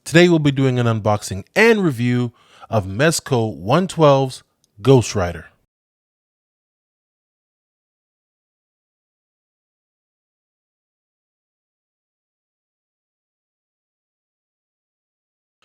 Today we'll be doing an unboxing and review of Mezco 112's Ghost Rider.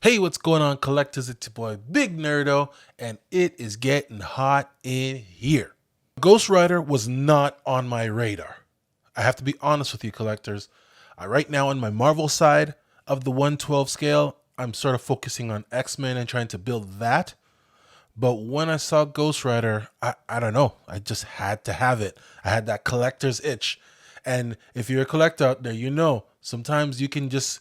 Hey, what's going on, collectors? It's your boy Big Nerdo, and it is getting hot in here. Ghost Rider was not on my radar. I have to be honest with you, collectors. Right now on my Marvel side of the 112 scale, I'm sort of focusing on X-Men and trying to build that. But when I saw Ghost Rider, I don't know. I just had to have it. I had that collector's itch. And if you're a collector out there, you know, sometimes you can just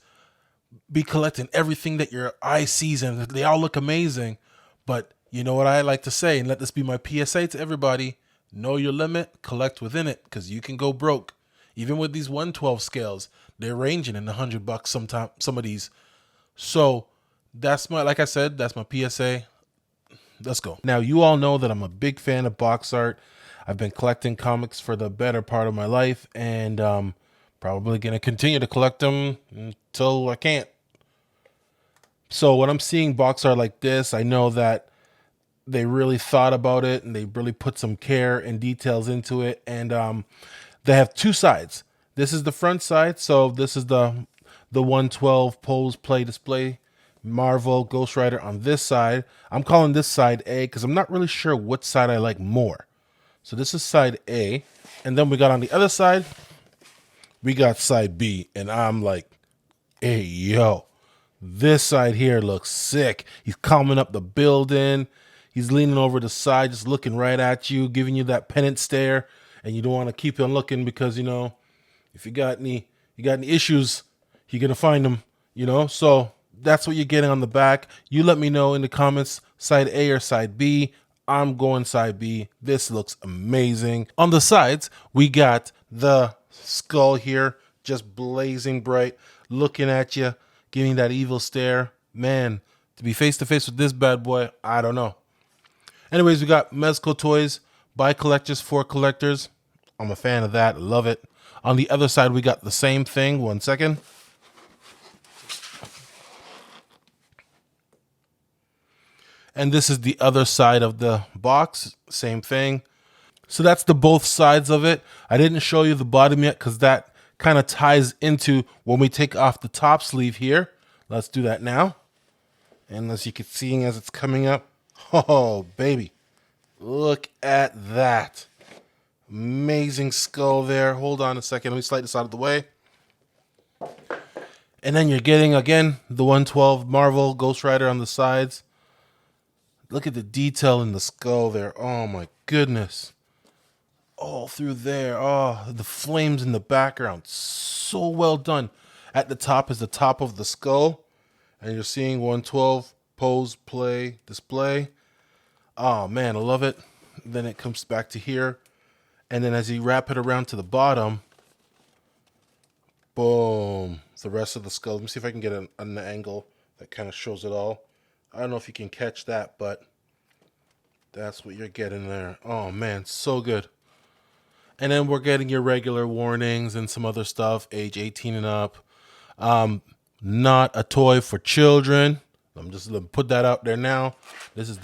be collecting everything that your eye sees and they all look amazing. But you know what I like to say, and let this be my PSA to everybody: know your limit, collect within it, because you can go broke. Even with these 112 scales, they're ranging in $100 sometimes, some of these. So that's my, like I said, that's my PSA. Let's go. Now, you all know that I'm a big fan of box art. I've been collecting comics for the better part of my life, and probably going to continue to collect them until I can't. So when I'm seeing box art like this, I know that they really thought about it and they really put some care and details into it. And they have two sides. This is the front side. So this is the 112 pose play display Marvel Ghost Rider on this side. I'm calling this side A because I'm not really sure what side I like more. So this is side A. And then we got on the other side, we got side B. And I'm like, hey, yo, this side here looks sick. He's climbing up the building. He's leaning over the side, just looking right at you, giving you that pennant stare. And you don't want to keep on looking because, you know, if you got any issues, you're going to find them, you know. So that's what you're getting on the back. You let me know in the comments, side A or side B. I'm going side B. This looks amazing. On the sides, we got the skull here, just blazing bright, looking at you, giving that evil stare. Man, to be face to face with this bad boy, I don't know. Anyways, we got Mezco toys by collectors for collectors. I'm a fan of that. Love it. On the other side, we got the same thing. One second. And this is the other side of the box. Same thing. So that's the both sides of it. I didn't show you the bottom yet because that kind of ties into when we take off the top sleeve here. Let's do that now. And as you can see, as it's coming up, oh, baby, look at that. Amazing skull there. Hold on a second. Let me slide this out of the way. And then you're getting, again, the 112 Marvel Ghost Rider on the sides. Look at the detail in the skull there. Oh, my goodness. All through there. Oh, the flames in the background. So well done. At the top is the top of the skull. And you're seeing 112 pose, play, display. Oh, man, I love it. Then it comes back to here. And then as you wrap it around to the bottom, boom, the rest of the skull. Let me see if I can get an angle that kind of shows it all. I don't know if you can catch that, but that's what you're getting there. Oh, man, so good. And then we're getting your regular warnings and some other stuff, age 18 and up. Not a toy for children. I'm just gonna put that out there now. This is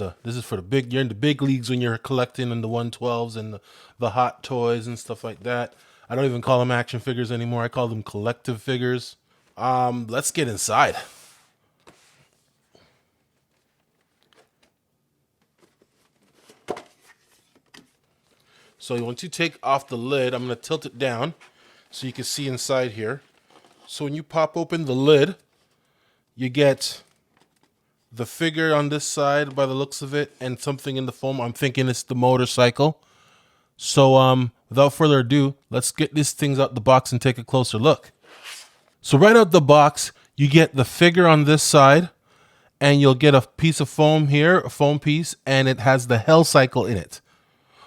for the big. You're in the big leagues when you're collecting in the 112s and the hot toys and stuff like that. I don't even call them action figures anymore. I call them collective figures. Let's get inside. So once you take off the lid, I'm gonna tilt it down so you can see inside here. So when you pop open the lid, you get the figure on this side by the looks of it and something in the foam. I'm thinking it's the motorcycle. So without further ado, let's get these things out the box and take a closer look. So right out the box, you get the figure on this side and you'll get a piece of foam here, a foam piece, and it has the HELL cycle in it.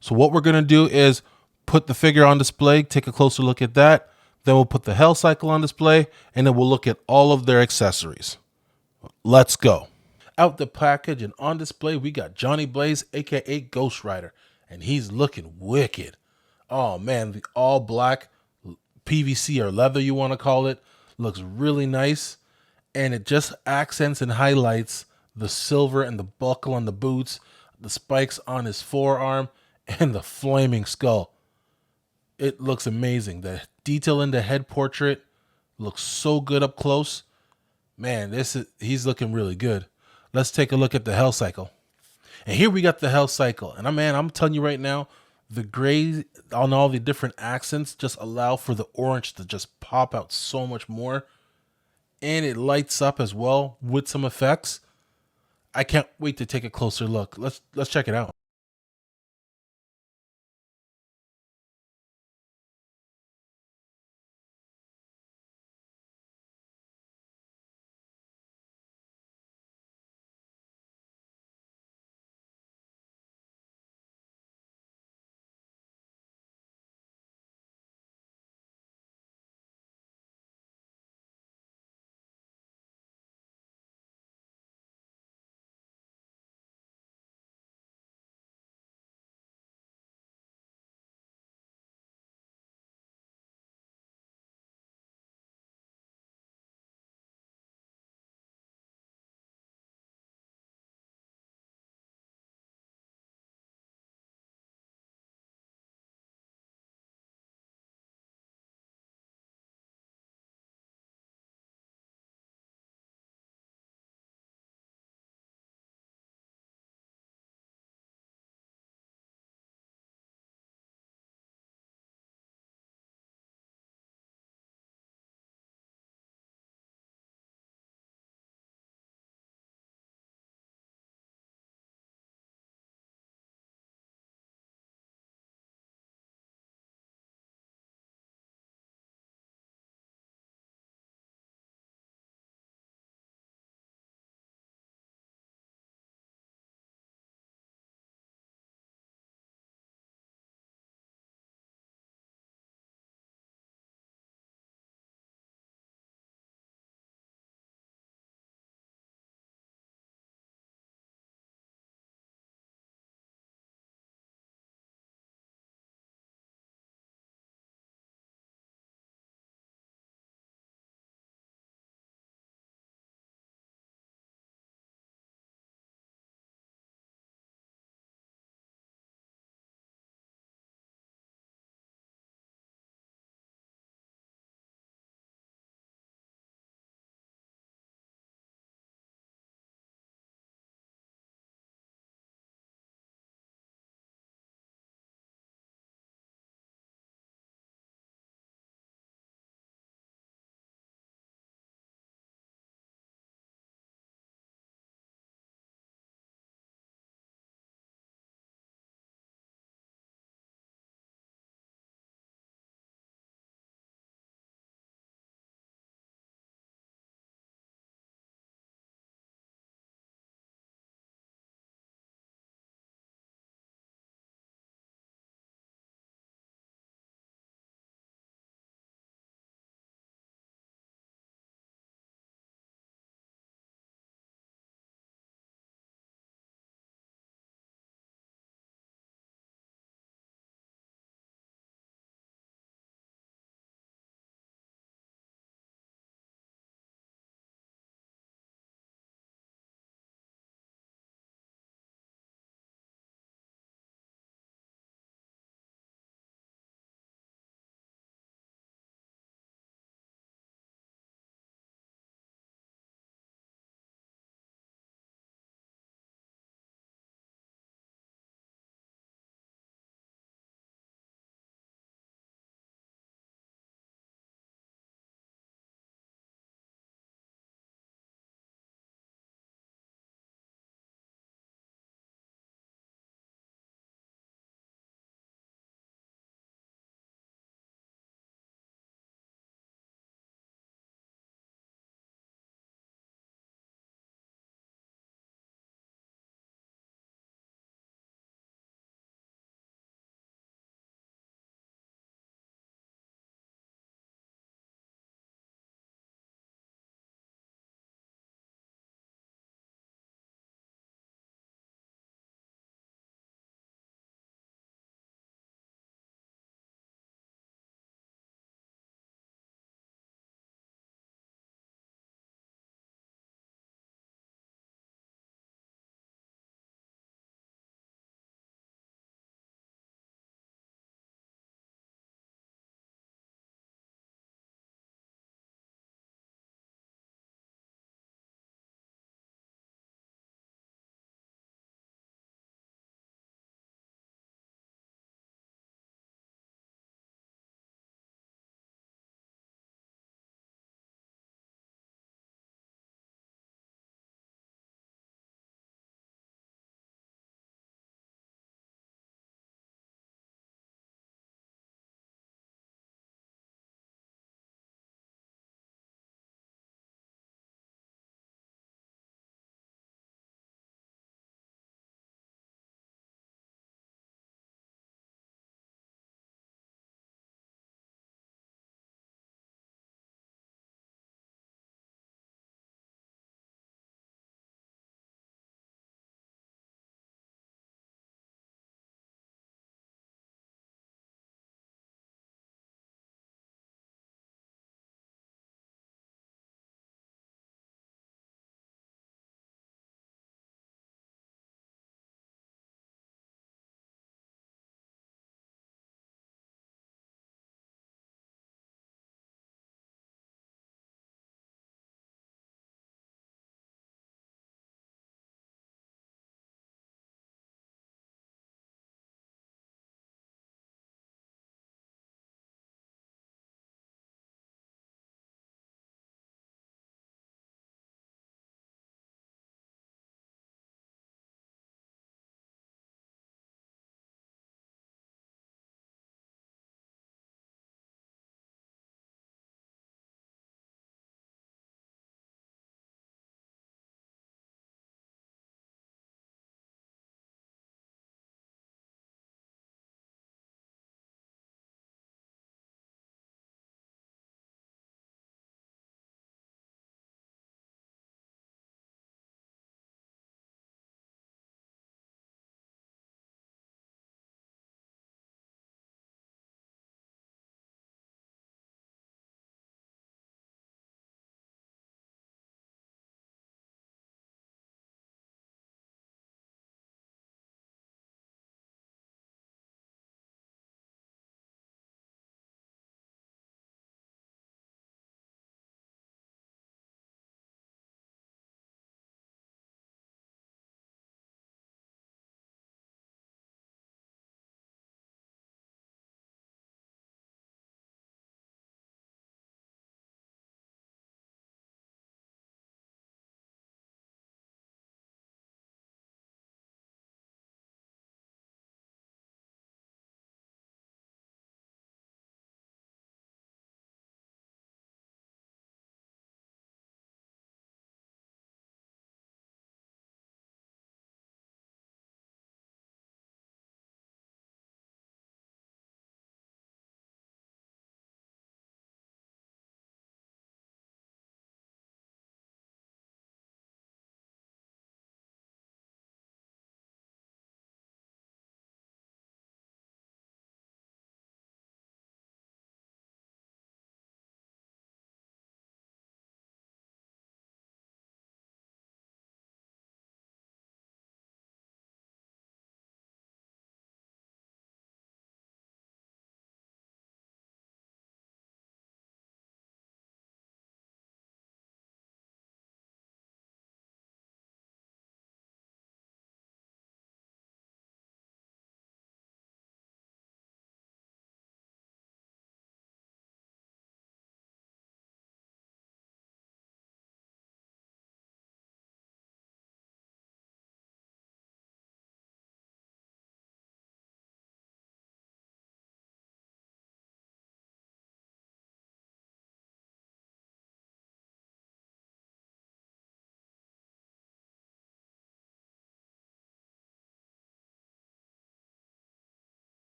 So what we're going to do is put the figure on display, take a closer look at that. Then we'll put the HELL cycle on display, and then we'll look at all of their accessories. Let's go. Out the package and on display, we got Johnny Blaze, aka Ghost Rider, and he's looking wicked. Oh man, the all black PVC or leather, you want to call it, looks really nice. and it just accents and highlights the silver and the buckle on the boots, the spikes on his forearm, and the flaming skull. It looks amazing. The detail in the head portrait looks so good up close. Man, he's looking really good. Let's take a look at the Hell Cycle. And here we got the Hell Cycle. And I'm telling you right now, the gray on all the different accents just allow for the orange to just pop out so much more. And it lights up as well with some effects. I can't wait to take a closer look. Let's check it out.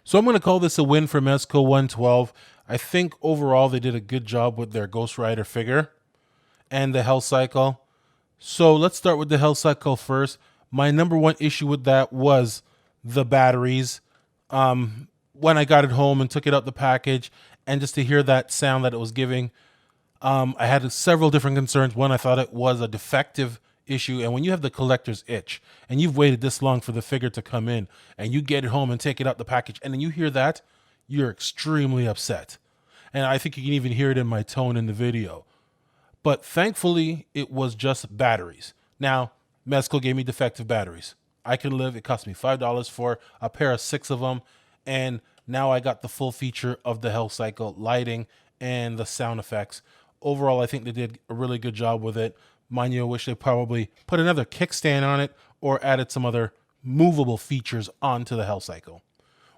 So I'm going to call this a win for Mezco 112. I think overall they did a good job with their Ghost Rider figure and the Hell Cycle. So let's start with the Hell Cycle first. My number one issue with that was the batteries. When I got it home and took it out the package, and just to hear that sound that it was giving, I had several different concerns. One, I thought it was a defective issue, and when you have the collector's itch and you've waited this long for the figure to come in and you get it home and take it out the package and then you hear that, you're extremely upset. And I think you can even hear it in my tone in the video. But thankfully, it was just batteries. Now, Mezco gave me defective batteries. I can live. It cost me $5 for a pair of 6 of them. And now I got the full feature of the Hell Cycle lighting and the sound effects. Overall, I think they did a really good job with it. Mind you, I wish they probably put another kickstand on it or added some other movable features onto the Hell Cycle.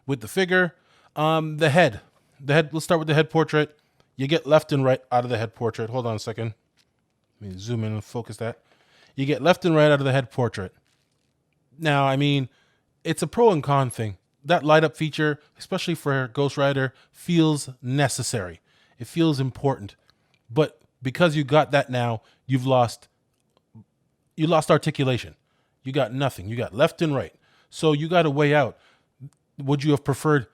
With the figure, the head. Let's start with the head portrait. You get left and right out of the head portrait. Hold on a second. Let me zoom in and focus that. You get left and right out of the head portrait. Now, I mean, it's a pro and con thing. That light up feature, especially for Ghost Rider, feels necessary. It feels important. But because you got that now, you lost articulation. You got nothing. You got left and right. So you got to weigh out. Would you have preferred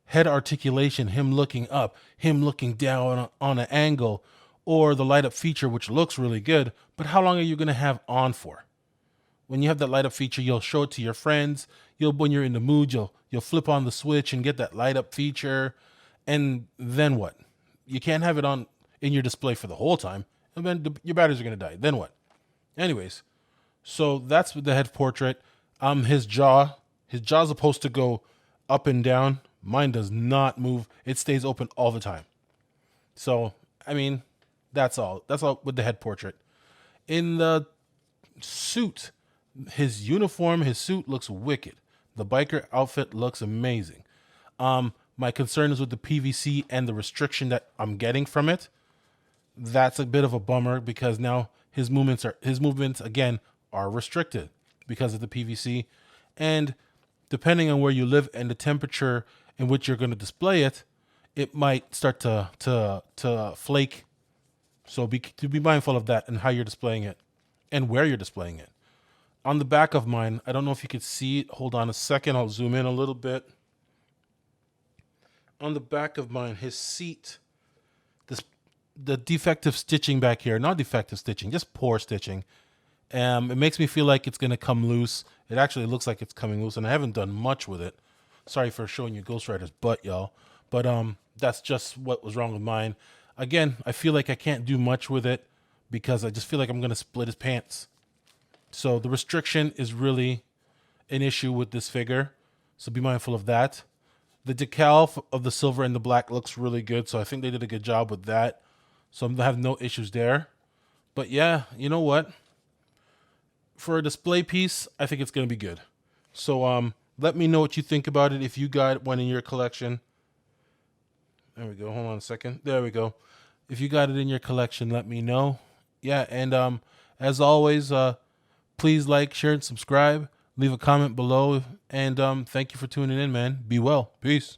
head articulation, him looking up, him looking down on an angle, or the light up feature, which looks really good, but how long are you going to have on for? When you have that light up feature, you'll show it to your friends. When you're in the mood, you'll flip on the switch and get that light up feature. And then what? You can't have it on in your display for the whole time, and then your batteries are going to die. Then what? Anyways, so that's with the head portrait. His jaw's supposed to go up and down. Mine does not move. It stays open all the time. So, I mean, that's all. That's all with the head portrait. In the suit, his suit looks wicked. The biker outfit looks amazing. My concern is with the PVC and the restriction that I'm getting from it. That's a bit of a bummer because now his movements again are restricted because of the PVC, and depending on where you live and the temperature in which you're going to display it, it might start to flake. So be mindful of that and how you're displaying it and where you're displaying it. On the back of mine, I don't know if you could see it. Hold on a second. I'll zoom in a little bit. On the back of mine, his seat, the defective stitching back here, not defective stitching, just poor stitching. It makes me feel like it's going to come loose. It actually looks like it's coming loose, and I haven't done much with it. Sorry for showing you Ghost Rider's butt, y'all. But that's just what was wrong with mine. Again, I feel like I can't do much with it because I just feel like I'm going to split his pants. So the restriction is really an issue with this figure. So be mindful of that. The decal of the silver and the black looks really good. So I think they did a good job with that. So I have no issues there. But yeah, you know what? For a display piece, I think it's going to be good. So let me know what you think about it if you got one in your collection. There we go. Hold on a second. There we go. If you got it in your collection, let me know. Yeah, and as always, please like, share, and subscribe. Leave a comment below. And thank you for tuning in, man. Be well. Peace.